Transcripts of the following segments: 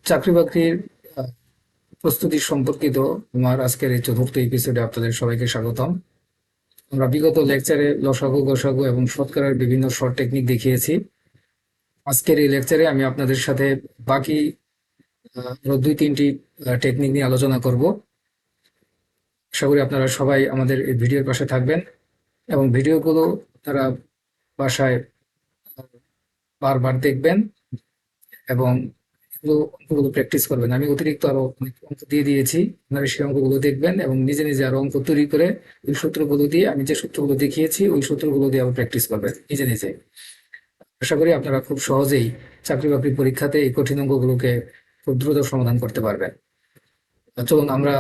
চাকরি বাকরির আহ, প্রস্তুতি সম্পর্কিত আমার আজকের এই চতুর্থ এপিসোডে আপনাদের সবাইকে স্বাগতম। আমরা বিগত লেকচারে লসাগু গসাগু এবং শতকরার বিভিন্ন শর্ট টেকনিক দেখিয়েছি। আজকের এই লেকচারে আমি আপনাদের সাথে বাকি আরো দুই তিনটি টেকনিক নিয়ে আলোচনা করব। আশা করি আপনারা সবাই আমাদের এই ভিডিওর পাশে থাকবেন এবং ভিডিওগুলো তারা বাসায় বারবার দেখবেন এবং অঙ্কগুলো প্র্যাকটিস করবেন। আমি অতিরিক্ত আরো অনেক অঙ্ক দিয়ে দিয়েছি, আপনারা সেই অঙ্কগুলো দেখবেন এবং নিজে নিজে আরো অঙ্ক তৈরি করে ওই সূত্রগুলো দিয়ে, আমি যে সূত্রগুলো দেখিয়েছি ওই সূত্রগুলো দিয়ে আবার প্র্যাকটিস করবেন নিজে নিজে। আশা করি আপনারা খুব সহজেই চাকরি বাকরি পরীক্ষাতে এই কঠিন অঙ্কগুলোকে খুব দ্রুত সমাধান করতে পারবেন। চলুন আমরা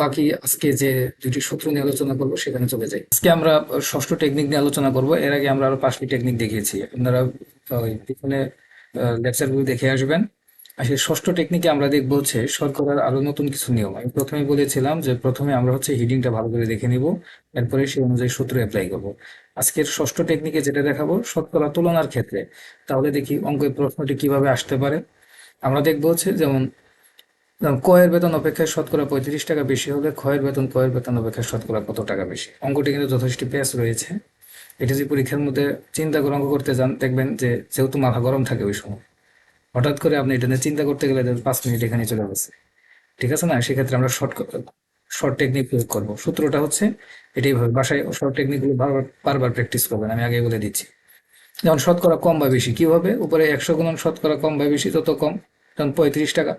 বাকি আজকে যে দুটি সূত্র নিয়ে আলোচনা করবো সেখানে চলে যাই। আজকে আমরা ষষ্ঠ টেকনিক নিয়ে আলোচনা করব। এর আগে আমরা আরো 5টি টেকনিক দেখিয়েছি, আপনারা ওই পিছনে লেকচারগুলো দেখে আসবেন। আর সেই ষষ্ঠ টেকনিকে আমরা দেখবো হচ্ছে শর্করার আরো নতুন কিছু নিয়ম। আমি প্রথমে বলেছিলাম যে প্রথমে আমরা হচ্ছে হিডিংটা ভালো করে দেখে নিব, এরপরে সেই অনুযায়ী সূত্র অ্যাপ্লাই করব। আজকের ষষ্ঠ টেকনিকে যেটা দেখাবো শতকরা তুলনার ক্ষেত্রে, তাহলে দেখি অঙ্কের প্রশ্নটি কিভাবে আসতে পারে। আমরা দেখবো হচ্ছে যেমন কয়ের বেতন অপেক্ষায় শতকরা 35 টাকা বেশি হলে ক্ষয়ের বেতন কয়ের বেতন অপেক্ষায় শতকরা কত টাকা বেশি। অঙ্কটি কিন্তু যথেষ্ট পেঁচ রয়েছে। এটা যদি পরীক্ষার মধ্যে চিন্তা করে অঙ্ক করতে যান, দেখবেন যে যেহেতু মাথা গরম থাকে ওই সময়, হঠাৎ করে আপনি এটা নিয়ে চিন্তা করতে গেলে 5 মিনিট এখানে চলে গেছে। ঠিক আছে না? সেক্ষেত্রে আমরা শর্ট টেকনিক প্রয়োগ করবো। সূত্রটা হচ্ছে এটাই ভাবে, বাসায় শর্ট টেকনিকগুলো বারবার বারবার প্র্যাকটিস করবেন, আমি আগে বলে দিচ্ছি। যেমন শতকরা কম বা বেশি কিভাবে, উপরে 100 গুণন শতকরা কম বা বেশি তত কম, যেমন 35 টাকা,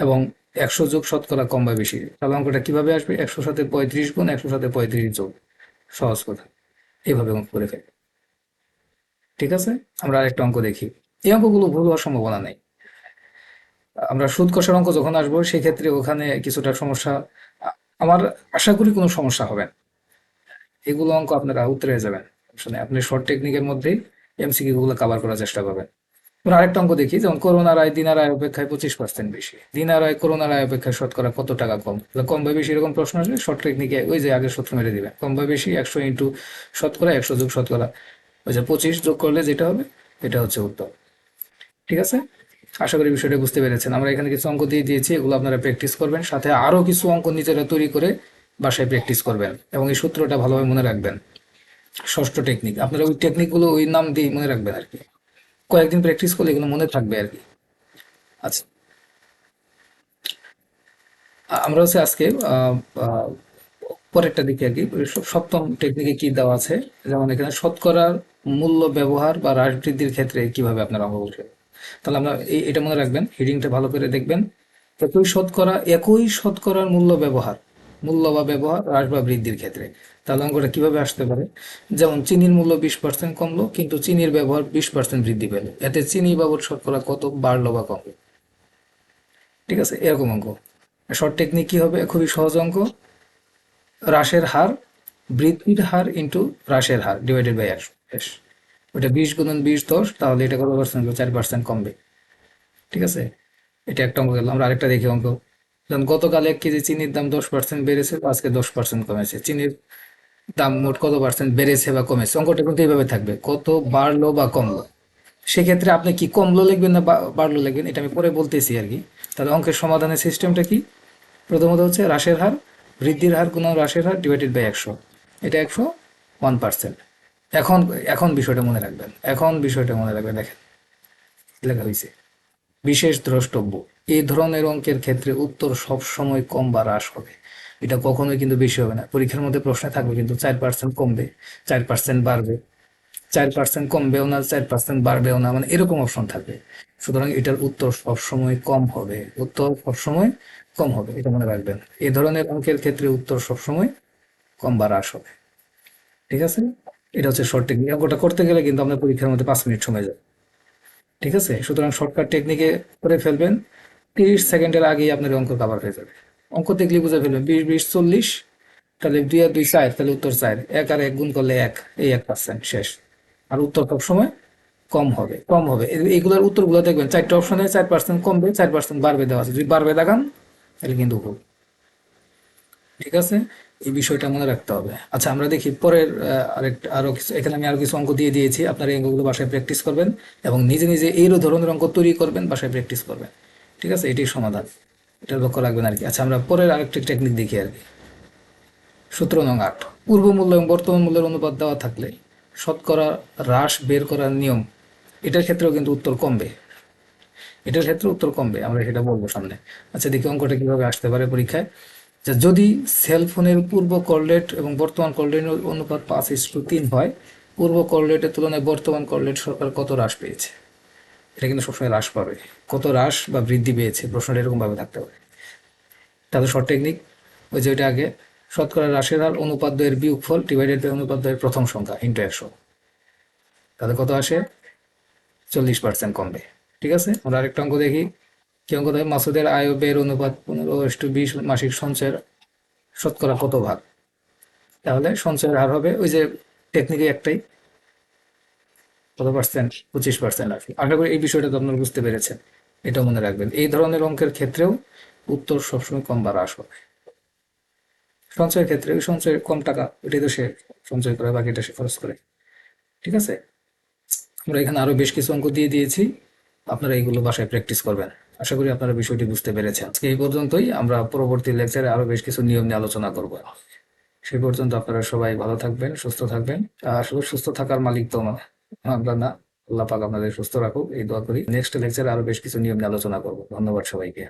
এবং 100 যোগ শতকরা কম বা বেশি, তাহলে অঙ্কটা কিভাবে আসবে? 100 সাথে 35 গুণ 100 সাথে 35 যোগ, সহজ কথা। এইভাবে অঙ্ক করে ফেলি। ঠিক আছে, আমরা আরেকটা অঙ্ক দেখি। এই অঙ্কগুলো ভুল হওয়ার সম্ভাবনা নেই। আমরা সুদ কষার অঙ্ক যখন আসবো সেক্ষেত্রে ওখানে কিছুটা সমস্যা, আমার আশা করি কোনো সমস্যা হবে না। এগুলো অঙ্ক আপনারা উত্তরে যাবেন, আসলে আপনি শর্ট টেকনিকের মধ্যেই এমসিকিউ গুলো কভার করার চেষ্টা করবেন। আমরা আরেকটা অঙ্ক দেখি, যেমন করোনার আয় দিনার আয় অপেক্ষায় 25% বেশি, দিনার আয় করোনার আয় অপেক্ষায় শতকরা কত টাকা কম। তাহলে কম বা বেশি এরকম প্রশ্ন আসলে শর্ট টেকনিকে ওই যে আগের সূত্র মেরে দিবেন, কম বা বেশি 100 ইন্টু শতকরা 100 যোগ শতকরা, ওই যে 25 যোগ করলে যেটা হবে এটা হচ্ছে উত্তর। ঠিক আছে, আশা করি বিষয়টা বুঝতে পেরেছেন। আমরা এখানে কিছু অঙ্ক দিয়ে দিয়েছি, এগুলো আপনারা প্র্যাকটিস করবেন, সাথে আরো কিছু অঙ্ক নিজেরা তৈরি করে বাসায় প্র্যাকটিস করবেন এবং এই সূত্রটা ভালোভাবে মনে রাখবেন। ষষ্ঠ টেকনিক আপনারা ওই টেকনিকগুলো ওই নাম দিয়ে মনে রাখবেন আর কি, কয়েকদিন প্র্যাকটিস করলে এগুলো মনে থাকবে আর কি। আচ্ছা, আমরা হচ্ছে আজকে আহ, পরেরটা দিকে আর কি, সপ্তম টেকনিকে কি দেওয়া আছে, যেমন এখানে শতকরার মূল্য ব্যবহার বা হ্রাস বৃদ্ধির ক্ষেত্রে কিভাবে আপনারা অঙ্ক করবেন। তাহলে আমরা এটা মনে রাখবেন, হিডিংটা ভালো করে দেখবেন। একই শতকরার মূল্য ব্যবহার, মূল্য বা ব্যবহার হ্রাস বা বৃদ্ধির ক্ষেত্রে, তাহলে অঙ্কটা কিভাবে আসতে পারে। যেমন চিনির মূল্য 20% কমলো কিন্তু চিনির ব্যবহার 20% বৃদ্ধি পেল, এতে চিনি বাবদ শতকরা কত বাড়লো বা কমলো। ঠিক আছে, এরকম অঙ্ক। শর্ট টেকনিক কি হবে? খুবই সহজ অঙ্ক, হ্রাসের হার বৃদ্ধির হার ইন্টু হ্রাসের হার ডিভাইডেড বাই 100। বেশ, ওটা 20 গুণন 20 10, তাহলে এটা কত পার্সেন্ট? 4% কমবে। ঠিক আছে, এটা একটা অঙ্ক গেল। আমরা আরেকটা দেখি অঙ্ক, যেমন গতকাল 1 কেজি চিনির দাম 10% বেড়েছে, আজকে 10% কমেছে। চিনির দাম মোট কত পার্সেন্ট বেড়েছে বা কমেছে। অঙ্কটা কিন্তু এইভাবে থাকবে, কত বাড়লো বা কমলো। সেক্ষেত্রে আপনি কি কমলো লিখবেন না বাড়লো লিখবেন এটা আমি পরে বলতেছি আর কি। তাহলে অঙ্কের সমাধানের সিস্টেমটা কি? প্রথমত হচ্ছে হ্রাসের হার বৃদ্ধির হার গুণন হ্রাসের হার ডিভাইডেড বাই 100, এটা 101%। এখন এখন বিষয়টা মনে রাখবেন, এখন বিষয়টা মনে রাখবেন। দেখেন লেখা হয়েছে বিশেষ দ্রষ্টব্য, এই ধরনের অঙ্কের ক্ষেত্রে উত্তর সব সময় কম বা হ্রাস হবে, এটা কখনোই কিন্তু বেশি হবে না। পরীক্ষার মধ্যে প্রশ্নে থাকবে কিন্তু 4% কমবে, 4% বাড়বে, 4% কমবেও না, 4% বাড়বেও না, মানে এরকম অপশন থাকবে। সুতরাং এটার উত্তর সবসময় কম হবে, উত্তর সবসময় কম হবে, এটা মনে রাখবেন। এই ধরনের অঙ্কের ক্ষেত্রে উত্তর সবসময় কম বা হ্রাস হবে। ঠিক আছে, এটা হচ্ছে শর্ট টেকনিক। অঙ্কটা করতে গেলে কিন্তু আপনার পরীক্ষার মধ্যে 5 মিনিট সময় যাবে। ঠিক আছে, সুতরাং শর্টকাট টেকনিকে করে ফেলবেন, 30 সেকেন্ডের আগেই আপনার অঙ্ক কাভার হয়ে যাবে। অঙ্ক দেখলে বুঝে ফেলবেন 20 20 40, তাহলে 2 আর 2 4, তাহলে উত্তর 4, 1 আর 1 গুণ করলে 1, এই 1% শেষ। আর উত্তর সবসময় কম হবে, কম হবে। এইগুলোর উত্তরগুলো দেখবেন 4টে অপশনে 4% কমবে, 4% বাড়বে দেওয়া আছে, যদি বাড়বে দেখান তাহলে কিন্তু ভুল। ঠিক আছে, এই বিষয়টা মনে রাখতে হবে। আচ্ছা, আমরা দেখি পরের আরো কিছু, এখানে আমি আরো কিছু অঙ্ক দিয়ে দিয়েছি, আপনারা এই অঙ্কগুলো বাসায় প্র্যাকটিস করবেন এবং নিজে নিজে এই ধরনের অঙ্ক তৈরি করবেন, বাসায় প্র্যাকটিস করবেন। ঠিক আছে, এটাই সমাধান, এটা লক্ষ্য রাখবেন আর কি। আচ্ছা, আমরা পরের আরেকটি টেকনিক দেখি আর কি। সূত্র নং ৮, পূর্ব মূল্য এবং বর্তমান মূল্যের অনুপাত দেওয়া থাকলে শতকরা হ্রাস বের করার নিয়ম, এটার ক্ষেত্রেও কিন্তু উত্তর কমবে, এটার ক্ষেত্রে উত্তর কমবে, আমরা সেটা বলবো সামনে। আচ্ছা, দেখি অঙ্কটা কিভাবে আসতে পারে পরীক্ষায়। যে যদি সেলফোনের পূর্ব কল রেট এবং বর্তমান কল রেটের অনুপাত 5:3 হয়, পূর্ব কল রেটের তুলনায় বর্তমান কল রেট সরকার কত হ্রাস পেয়েছে? এটা কিন্তু সবসময় হ্রাস পাবে, কত হ্রাস বা বৃদ্ধি পেয়েছে, প্রশ্নটা এরকমভাবে থাকতে পারে। তাহলে শর্ট টেকনিক, ওই যে ওইটা আগে, শতকরা হ্রাসের হার অনুপাত দ্বয়ের বিয়োগফল ডিভাইডেড বাই অনুপাত দ্বয়ের প্রথম সংখ্যা ইন্টু 100, তাহলে কত আসে? 40% কমবে। ঠিক আছে, আমরা আরেকটা অঙ্ক দেখি। কি অঙ্ক দেখি? মাসুদের আয় ও ব্যয়ের অনুপাত 15:20 মাসিক সঞ্চয়ের শতকরা কত ভাগ? তাহলে সঞ্চয়ের হার হবে ওই যে টেকনিকে একটাই, কত পার্সেন্ট? 25% আর কি। আশা করি এই বিষয়টা তো আপনারা বুঝতে পেরেছেন, এটা মনে রাখবেন। এই ধরনের অঙ্কের ক্ষেত্রেও উত্তর সবসময় কম বা হ্রাস হবে। সঞ্চয়ের ক্ষেত্রে ওই সঞ্চয় কম টাকা, ওইটাই তো সে সঞ্চয় করে, বাকিটা সে খরচ করে। ঠিক আছে, আমরা এখানে আরো বেশ কিছু অঙ্ক দিয়ে দিয়েছি, আপনারা এইগুলো বাসায় প্র্যাকটিস করবেন। আশা করি আপনারা বিষয়টি বুঝতে পেরেছেন। আজকে এই পর্যন্তই, আমরা পরবর্তী লেকচারে আরো বেশ কিছু নিয়ম নিয়ে আলোচনা করব। সেই পর্যন্ত আপনারা সবাই ভালো থাকবেন, সুস্থ থাকবেন। আর শুধু সুস্থ থাকার মালিক তো আমরা না, আল্লাহ পাক আপনাদের সুস্থ রাখুক, এই দোয়া করি। নেক্সট লেকচারে আরো বেশ কিছু নিয়ম নিয়ে আলোচনা করব। ধন্যবাদ সবাইকে।